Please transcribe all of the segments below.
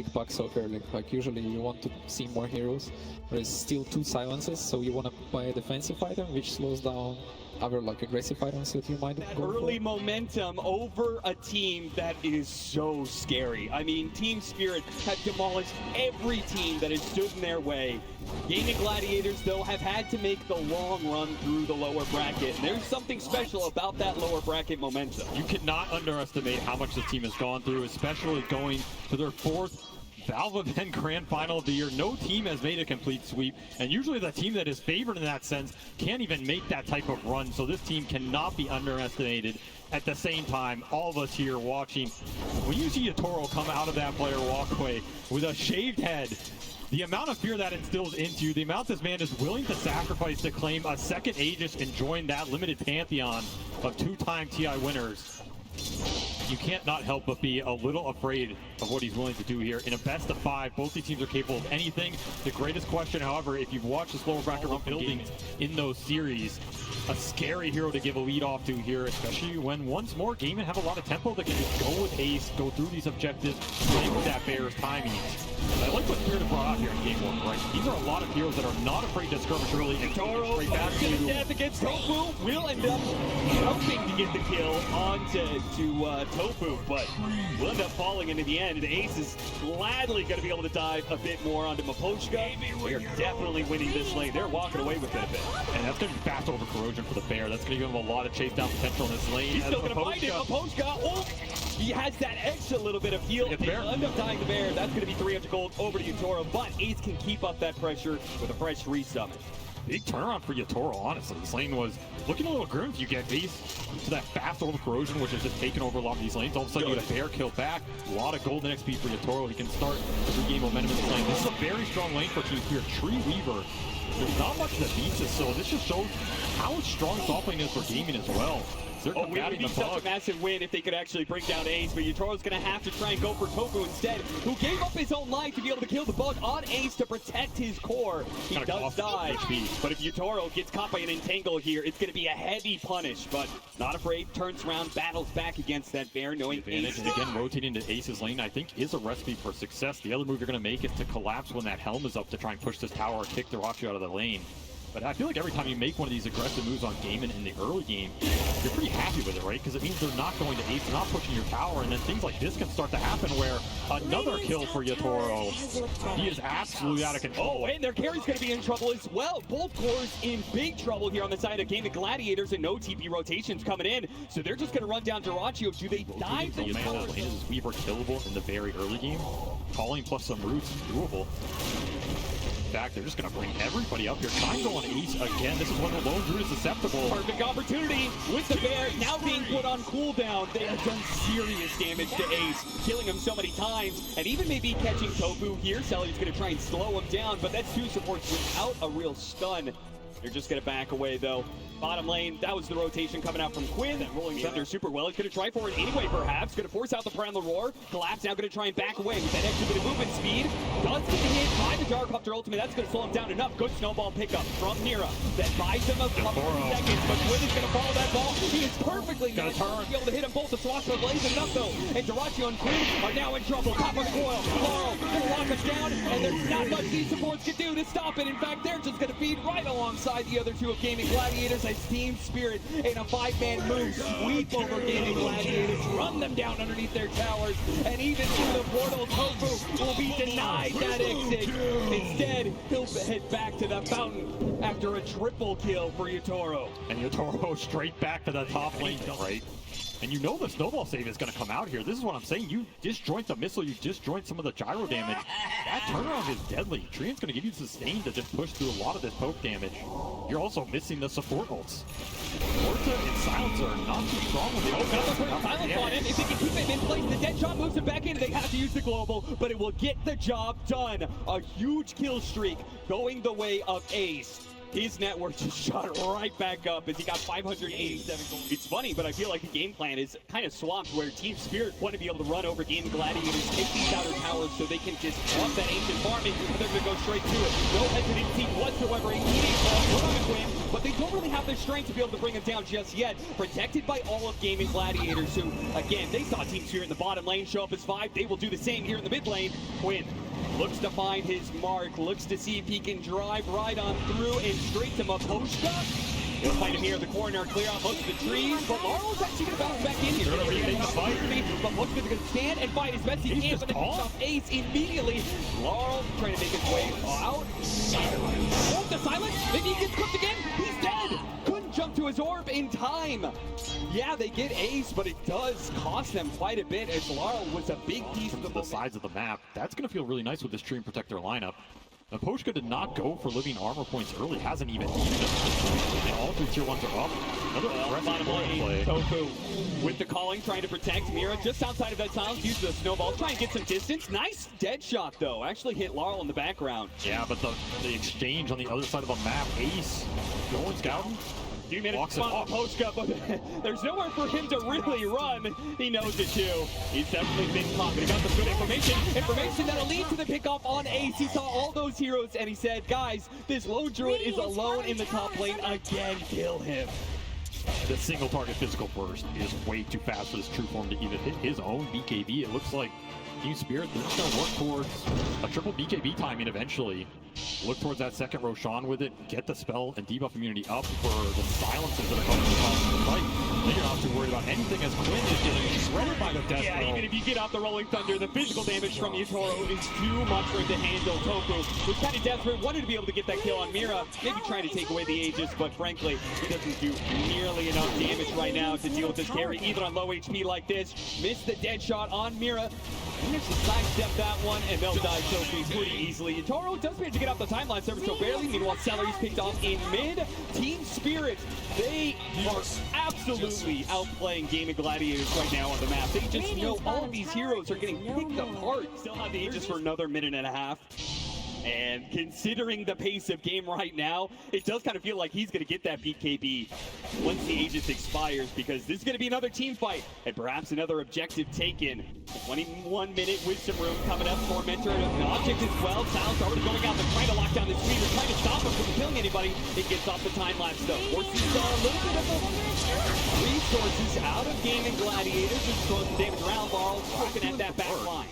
pick back so early. Like usually you want to see more heroes. There's still 2 silences, so you want to buy a defensive item which slows down other like aggressive items that you might that go early for. momentum over a team that is so scary. I mean, Team Spirit have demolished every team that has stood in their way. Gaimin Gladiators, though, have had to make the long run through the lower bracket. And there's something special about that lower bracket momentum. You cannot underestimate how much this team has gone through, especially going to their 4th Valve event grand final of the year. No team has made a complete sweep, and usually the team that is favored in that sense can't even make that type of run, so this team cannot be underestimated. At the same time, all of us here watching, when you see Yatoro come out of that player walkway with a shaved head, the amount of fear that instills into you, the amount this man is willing to sacrifice to claim a second Aegis and join that limited pantheon of 2-time TI winners, you can't not help but be a little afraid of what he's willing to do here. In a best of 5, both these teams are capable of anything. The greatest question, however, if you've watched this lower bracket run buildings in those series, a scary hero to give a lead off to here, especially when once more Gaimin have a lot of tempo that can just go with Ace, go through these objectives, play with that Bear's timing. I like what Spirit brought out here in Game 1, right? These are a lot of heroes that are not afraid to skirmish early and Yatoro, straight back to death against Tofu, will end up hoping to get the kill onto Tofu, but will end up falling into the end. And Ace is gladly going to be able to dive a bit more onto Misposka. They're definitely winning this lane. They're walking away with it a bit. And that's going to be fast over corrosion for the Bear. That's going to give him a lot of chase down potential in this lane. He's still going to fight it. Misposka, oh, he has that extra little bit of heal. If they end up dying the Bear, that's going to be 300 gold over to Yatoro, but Ace can keep up that pressure with a fresh resummon. Big turnaround for Yatoro, honestly. This lane was looking a little grim if you get Ace to that fast over corrosion, which has just taken over a lot of these lanes. All of a sudden you get a Bear kill back. A lot of golden XP for Yatoro. He can start to regain momentum in this lane. This is a very strong lane for Team Spirit. Tree Weaver. There's not much that beats this, so this just shows how strong top lane is for Gaimin as well. It would be such a massive win if they could actually bring down Ace, but Yatoro's going to have to try and go for Tofu instead, who gave up his own life to be able to kill the bug on Ace to protect his core. He does die, but if Yatoro gets caught by an entangle here, it's going to be a heavy punish, but not afraid, turns around, battles back against that Bear, knowing Ace. And again, rotating to Ace's lane, I think, is a recipe for success. The other move you're going to make is to collapse when that helm is up to try and push this tower or kick the Rocky out of the lane. But I feel like every time you make one of these aggressive moves on Gaimin in the early game, you're pretty happy with it, right? Because it means they're not going to Ace, they're not pushing your tower, and then things like this can start to happen where another kill for Yatoro. He is absolutely out of control. Oh, and their carry's going to be in trouble as well. Both cores in big trouble here on the side of Gaimin Gladiators, and no TP rotations coming in. So they're just going to run down Durachio. Do they dive the tower? Is Weaver killable in the very early game? Calling plus some roots, doable. In fact, they're just going to bring everybody up here. Trying to go on Ace again. This is when the lone root is susceptible. Perfect opportunity with the Bear now being put on cooldown. They have done serious damage to Ace, killing him so many times, and even maybe catching Tofu here. Sally's going to try and slow him down, but that's 2 supports without a real stun. They're just going to back away, though. Bottom lane, that was the rotation coming out from Quinn. Rolling thunder super well. He's going to try for it anyway, perhaps. Going to force out the Tspirit.Larl. Collapse now going to try and back away with that extra bit of movement speed. Does get the hit by the Gyrocopter ultimate. That's going to slow him down enough. Good snowball pickup from Mira. That buys him a couple of seconds, but Quinn is going to follow that ball. He is perfectly matched to be able to hit him both. The swaps are blazing enough, though. And Durachio and Quinn are now in trouble. Top of the coil. Larl going to lock us down, and there's not much these supports can do to stop it. In fact, they're just going to feed right alongside the other two of Gaimin Gladiators as Team Spirit in a 5-man move, sweep over Gaimin Gladiators, run them down underneath their towers, and even through the portal, Tofu will be denied that exit. Instead, he'll head back to the fountain after a triple kill for Yatoro. And Yatoro straight back to the top lane, right? And you know the snowball save is going to come out here. This is what I'm saying. You disjoint the missile, you disjoint some of the gyro damage. That turnaround is deadly. Trian's going to give you sustain to just push through a lot of this poke damage. You're also missing the support ults. Orta and Silencer are not too strong with the ult. Silence on him. If they can keep him in place, the dead shot moves him back in. They have to use the global, but it will get the job done. A huge kill streak going the way of Ace. His net worth just shot right back up as he got 587 gold. It's funny, but I feel like the game plan is kind of swamped where Team Spirit want to be able to run over Gaimin Gladiators, take these outer towers so they can just drop that ancient farming, and they're going to go straight to it. No hesitancy whatsoever. Put on a win, but they don't really have the strength to be able to bring him down just yet. Protected by all of Gaimin Gladiators, who, again, they saw TSpirit in the bottom lane show up as 5. They will do the same here in the mid lane. Quinn looks to find his mark, looks to see if he can drive right on through and straight to Misposka. He'll find him here in the corner, clear out most of the trees, but Larl's actually going to bounce back in here. But Misposka's going to stand and fight as best he can, but then picks off Ace immediately. Larl trying to make his way out. Oh, the silence! Maybe he gets cooked again. He's dead! Couldn't jump to his orb in time. Yeah, they get Ace, but it does cost them quite a bit as Larl was a big piece of the sides of the map. That's going to feel really nice with this Trent Protector lineup. Misposka did not go for living armor points early, hasn't even needed them. All 3 tier 1s are up. Another aggressive play. Tofu with the calling, trying to protect Mira just outside of that silence, use the snowball, try and get some distance. Nice dead shot though, actually hit Larl in the background. Yeah, but the exchange on the other side of the map, Ace going scouting. You made a spot on Misposka, but there's nowhere for him to really run. He knows it too. He's definitely been caught, but he got some good information that'll lead to the pickoff on Ace. He saw all those heroes and he said, guys, this lone druid is alone in the top lane again. Kill him. The single target physical burst is way too fast for this true form to even hit his own BKB. It looks like TSpirit, they're just going to work towards a triple BKB timing eventually. Look towards that second Roshan with it, get the spell and debuff immunity up for the silences that are coming across the fight. Then you're not too worried about anything as Quinn is getting shredded by the death Yeah, roll. even if you get out the Rolling Thunder, the physical damage from Yatoro is too much for him to handle. Tofu was kind of desperate, wanted to be able to get that kill on Mira, maybe trying to take away the Aegis, but frankly, he doesn't do nearly enough damage right now to deal with this carry, even on low HP like this. Missed the dead shot on Mira. Managed to sidestep that one, and they'll die Sophie pretty easily. Yatoro does manage to get off the timeline server so barely. Meanwhile, Celery's picked off in mid. TSpirit, they are absolutely outplaying Gaimin Gladiators right now on the map. They just know all of these heroes are getting picked apart. Still have the Aegis for another minute and a half. And considering the pace of game right now, it does kind of feel like he's going to get that BKB once the Aegis expires, because this is going to be another team fight and perhaps another objective taken. 21-minute wisdom room coming up for Mentor. An object as well. Sounds already going out. They're trying to lock down this Weaver, trying to stop him from killing anybody. It gets off the time lapse though. Forces a little bit of the resources out of Gaimin Gladiators. Just throwing some damage around. Larl looking at that back line.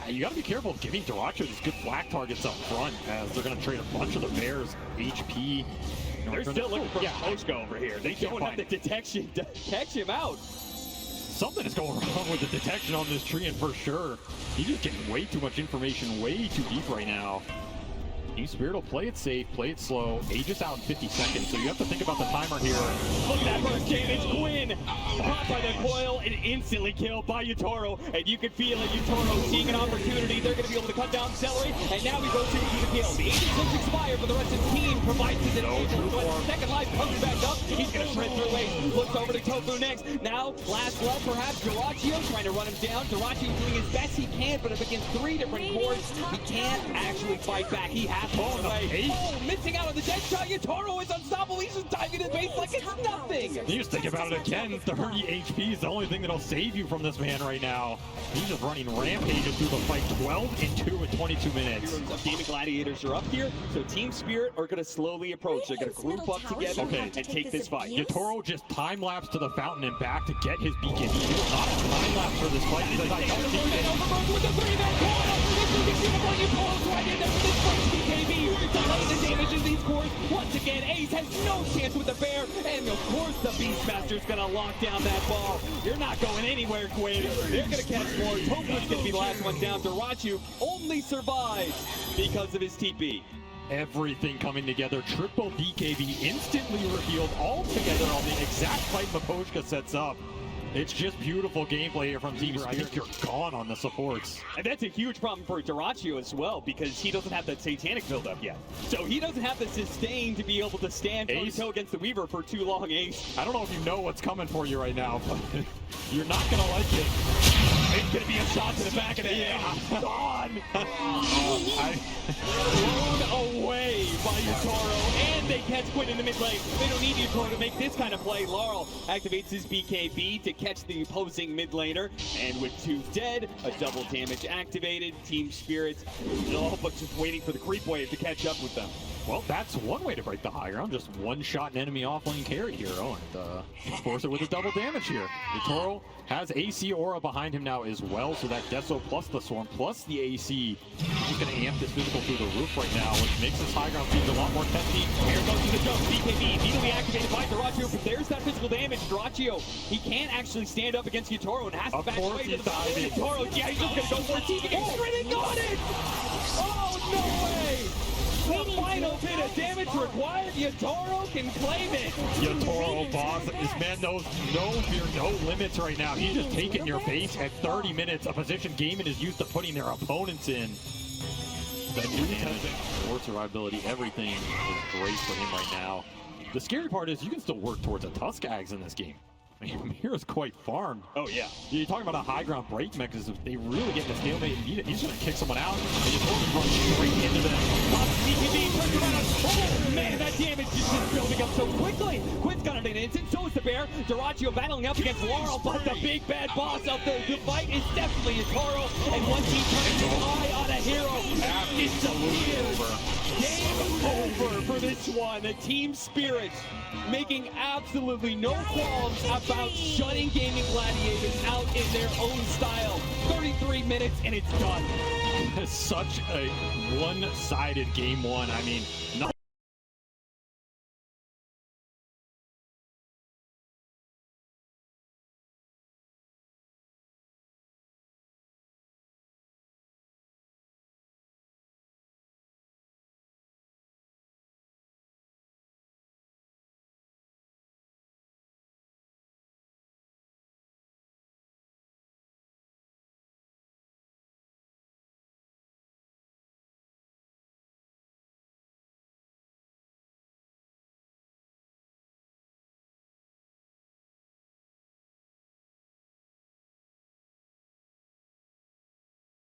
You got to be careful of giving Daracho these good black targets up front, as they're going to trade a bunch of the Bears' HP. They're still looking for Misposka over here. They don't have the detection to catch him out. Something is going wrong with the detection on this tree, and for sure, he's just getting way too much information, way too deep right now. TSpirit will play it safe, play it slow. Aegis out in 50 seconds, so you have to think about the timer here. Look at that first damage. Quinn caught by the coil and instantly killed by Yatoro. And you can feel it. Yatoro seeing an opportunity. They're going to be able to cut down Celery. And now he goes to the kill. The Aegis does expire, but the rest of the team provides his advantage. Second life comes back up. He's going to shred through Ace. Looks over to Tofu next. Now, last left perhaps. Daracho trying to run him down. Daracho doing his best he can, but up against 3 different cores, he can't actually fight back. He has missing out on the dead shot. Yatoro is unstoppable. He's just diving to the base like it's nothing. You just think about it again. 30 HP is the only thing that'll save you from this man right now. He's just running rampages through the fight. 12-2 in 22 minutes. Gaimin Gladiators are up here, so TSpirit are going to slowly approach. They're going to group up together and take this fight. Yatoro just time-lapse to the fountain and back to get his BKB. He will not time-lapse for this fight because I don't need it. With the 3-man coil, Yatoro's right in there for this first BKB. The damage in these cores. Once again, Ace has no chance with the bear, and of course the Beastmaster's gonna lock down that ball. You're not going anywhere, Quinn. They're gonna catch more. Tofu's gonna be the last one down. Daracho only survives because of his TP. Everything coming together. Triple BKB instantly revealed all together on the exact fight Misposka sets up. It's just beautiful gameplay here from TSpirit. I think you're gone on the supports. And that's a huge problem for Daracho as well, because he doesn't have that satanic build-up yet. So he doesn't have the sustain to be able to stand toe-to-toe against the Weaver for too long, Ace. I don't know if you know what's coming for you right now, but you're not going to like it. It's going to be a shot to the back of the head. Gone! Blown away by Yatoro, and they catch Quinn in the mid lane. They don't need Yatoro to make this kind of play. Larl activates his BKB to catch the opposing mid laner, and with 2 dead, a double damage activated. TSpirit, but just waiting for the creep wave to catch up with them. Well, that's one way to break the high ground. Just one-shot an enemy off-lane carry hero and force it with a double damage here. Yatoro has AC aura behind him now as well, so that Deso plus the Swarm plus the AC is just going to amp this physical through the roof right now, which makes this high ground seem a lot more testy. Here goes to the jump. BKB immediately activated by Dyrachyo, but there's that physical damage. Dyrachyo, he can't actually stand up against Yatoro and has to back away to the back. Yatoro, yeah, he's just going to go for a team against Trent. Got it! Oh, no way! The final bit of damage required. Yatoro can claim it. Yatoro, boss, this man knows no fear, no limits right now. He's just taking your base at 30 minutes, a position Gaimin is used to putting their opponents in. The new damage, more survivability, everything is great for him right now. The scary part is you can still work towards a Tusk Ags in this game. I mean, Mira's quite farmed. Oh, yeah. You're talking about a high ground break mechanism. They really get the stalemate and beat it. He's going to kick someone out, and Yatoro runs straight into them. Oh, man, that damage is just building up so quickly. Quinn's got it in instant, so is the Bear. Dyrachyo battling up against Larl, but the big bad boss of the fight is definitely Yatoro. And once he turns his eye on a hero, disappears. Game over for this one. The Team Spirit making absolutely no qualms about shutting Gaimin Gladiators out in their own style. 33 minutes and it's done. Such a one-sided game one. I mean, not